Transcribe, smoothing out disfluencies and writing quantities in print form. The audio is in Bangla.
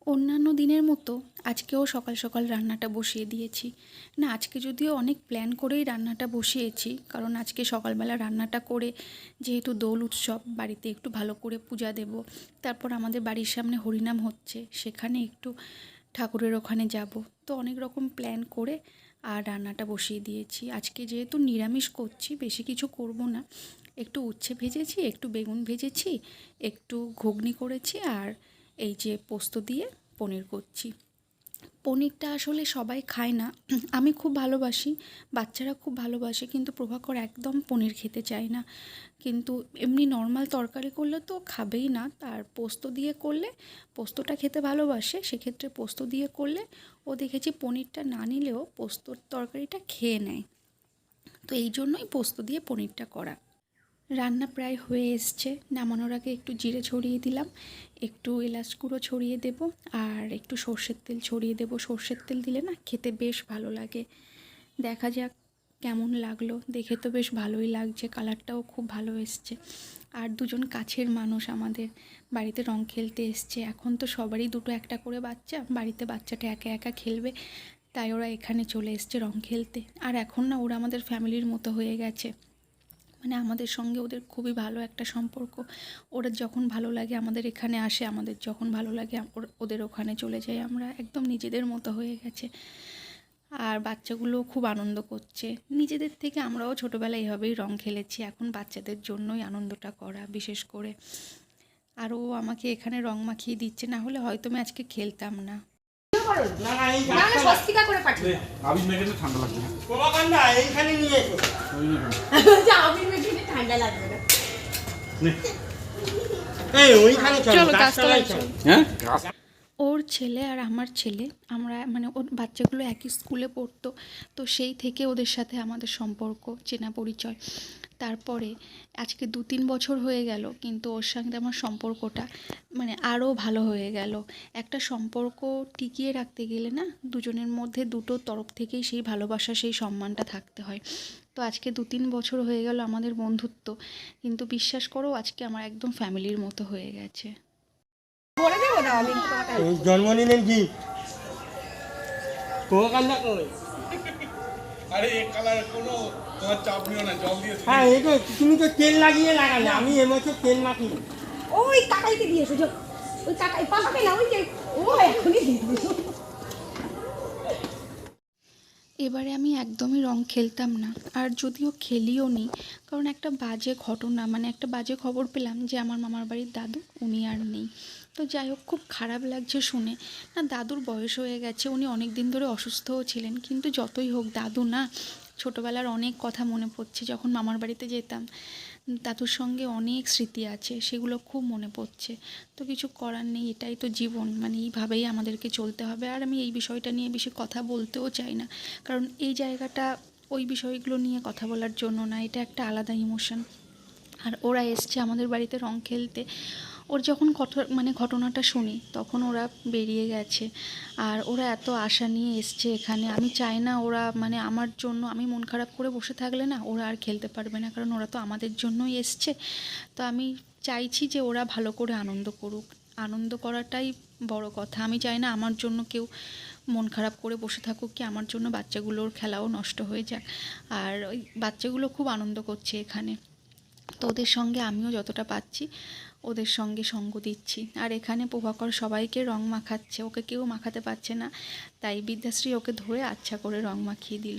অন্যান্য দিনের মতো আজকেও সকাল সকাল রান্নাটা বসিয়ে দিয়েছি। না, আজকে যদিও অনেক প্ল্যান করেই রান্নাটা বসিয়েছি, কারণ আজকে সকালবেলা রান্নাটা করে যেহেতু দোল উৎসব, বাড়িতে একটু ভালো করে পূজা দেব। তারপর আমাদের বাড়ির সামনে হরিনাম হচ্ছে, সেখানে একটু ঠাকুরের ওখানে যাব। তো অনেক রকম প্ল্যান করে আর রান্নাটা বসিয়ে দিয়েছি। আজকে যেহেতু নিরামিষ করছি, বেশি কিছু করব না। একটু উচ্ছে ভেজেছি, একটু বেগুন ভেজেছি, একটু ঘুগনি করেছি, আর এই যে পোস্ত দিয়ে পনির করছি। পনিরটা আসলে সবাই খায় না, আমি খুব ভালোবাসি, বাচ্চারা খুব ভালোবাসে, কিন্তু প্রভাকর একদম পনির খেতে চায় না। কিন্তু এমনি নর্মাল তরকারি করলে তো খাবেই না, আর পোস্ত দিয়ে করলে পোস্তটা খেতে ভালোবাসে, সেক্ষেত্রে পোস্ত দিয়ে করলে ও দেখেছি পনিরটা না নিলেও পোস্তর তরকারিটা খেয়ে নেয়। তো এই জন্যই পোস্ত দিয়ে পনিরটা করা। রান্না প্রায় হয়ে এসছে, নামানোর আগে একটু জিরে ছড়িয়ে দিলাম, একটু এলাচ গুঁড়ো ছড়িয়ে দেব, আর একটু সর্ষের তেল ছড়িয়ে দেব। সর্ষের তেল দিলে না খেতে বেশ ভালো লাগে। দেখা যাক কেমন লাগলো, দেখে তো বেশ ভালোই লাগছে, কালারটাও খুব ভালো এসছে। আর দুজন কাছের মানুষ আমাদের বাড়িতে রং খেলতে এসছে। এখন তো সবারই দুটো একটা করে বাচ্চা, বাড়িতে বাচ্চাটা একা একা খেলবে, তাই ওরা এখানে চলে এসছে রং খেলতে। আর এখন না ওরা আমাদের ফ্যামিলির মতো হয়ে গেছে, মানে আমাদের সঙ্গে ওদের খুবই ভালো একটা সম্পর্ক। ওরা যখন ভালো লাগে আমাদের এখানে আসে, আমাদের যখন ভালো লাগে ওদের ওখানে চলে যাই, আমরা একদম নিজেদের মতো হয়ে গেছে। আর বাচ্চাগুলো খুব আনন্দ করছে, নিজেদের থেকে আমরাও ছোটোবেলায় এইভাবেই রং খেলেছি, এখন বাচ্চাদের জন্যই আনন্দটা করা বিশেষ করে। আর ও আমাকে এখানে রং মাখিয়ে দিচ্ছে, না হলে হয়তো আমি আজকে খেলতাম না। ওর ছেলে আর আমার ছেলে, আমরা মানে ওর বাচ্চাগুলো একই স্কুলে পড়তো, তো সেই থেকে ওদের সাথে আমাদের সম্পর্ক, চেনা পরিচয়। তারপরে আজকে 2-3 বছর হয়ে গেল, কিন্তু ওর সঙ্গে আমার সম্পর্কটা মানে আরও ভালো হয়ে গেল। একটা সম্পর্ক টিকিয়ে রাখতে গেলে না দুজনের মধ্যে দুটো তরফ থেকেই সেই ভালোবাসা, সেই সম্মানটা থাকতে হয়। তো আজকে 2-3 বছর হয়ে গেল আমাদের বন্ধুত্ব, কিন্তু বিশ্বাস করো আজকে আমার একদম ফ্যামিলির মতো হয়ে গেছে। জন্মদিনের গিফট কোকান্ডা কই? আরে এই কালার কোনো তোমার চাপ নিও না, জল দিয়ে হ্যাঁ, এই তো তুমি তো তেল লাগিয়ে লাগালে, আমি এবছর তেল মাখি। ওই কাকাইকে দিয়েছো, ওই কাকাই পাকাবে না, ওই যে ও এখনই দিয়ে দিয়েছো। এবারে আমি একদমই রং খেলতাম না, আর যদিও খেলিও নি, কারণ একটা বাজে ঘটনা, মানে একটা বাজে খবর পেলাম যে আমার মামার বাড়ির দাদু উনি আর নেই। তো যাই হোক, খুব খারাপ লাগছে শুনে। না, দাদুর বয়স হয়ে গেছে, উনি অনেক দিন ধরে অসুস্থও ছিলেন, কিন্তু যতই হোক দাদু না, ছোটোবেলার অনেক কথা মনে পড়ছে। যখন মামার বাড়িতে যেতাম, দাদুর সঙ্গে অনেক স্মৃতি আছে, সেগুলো খুব মনে পড়ছে। তো কিছু করার নেই, এটাই তো জীবন, মানে এইভাবেই আমাদেরকে চলতে হবে। আর আমি এই বিষয়টা নিয়ে বেশি কথা বলতেও চাই না, কারণ এই জায়গাটা ওই বিষয়গুলো নিয়ে কথা বলার জন্য না, এটা একটা আলাদা ইমোশন। আর ওরা এসছে আমাদের বাড়িতে রং খেলতে, ওর যখন মানে ঘটনাটা শুনি তখন ওরা বেরিয়ে গেছে। আর ওরা এত আশা নিয়ে এসছে এখানে, আমি চাই না ওরা মানে আমার জন্য আমি মন খারাপ করে বসে থাকলে না ওরা আর খেলতে পারবে না, কারণ ওরা তো আমাদের জন্যই এসছে। তো আমি চাইছি যে ওরা ভালো করে আনন্দ করুক, আনন্দ করাটাই বড় কথা। আমি চাই না আমার জন্য কেউ মন খারাপ করে বসে থাকুক, কি আমার জন্য বাচ্চাগুলোর খেলাও নষ্ট হয়ে যাক। আর ওই বাচ্চাগুলো খুব আনন্দ করছে এখানে, তো ওদের সঙ্গে আমিও যতটা পাচ্ছি ওদের সঙ্গে সঙ্গ দিচ্ছি। আর এখানে প্রভাকর সবাইকে রং মাখাচ্ছে, ওকে কেউ মাখাতে পারছে না, তাই বিদ্যাশ্রী ওকে ধরে আচ্ছা করে রং মাখিয়ে দিল।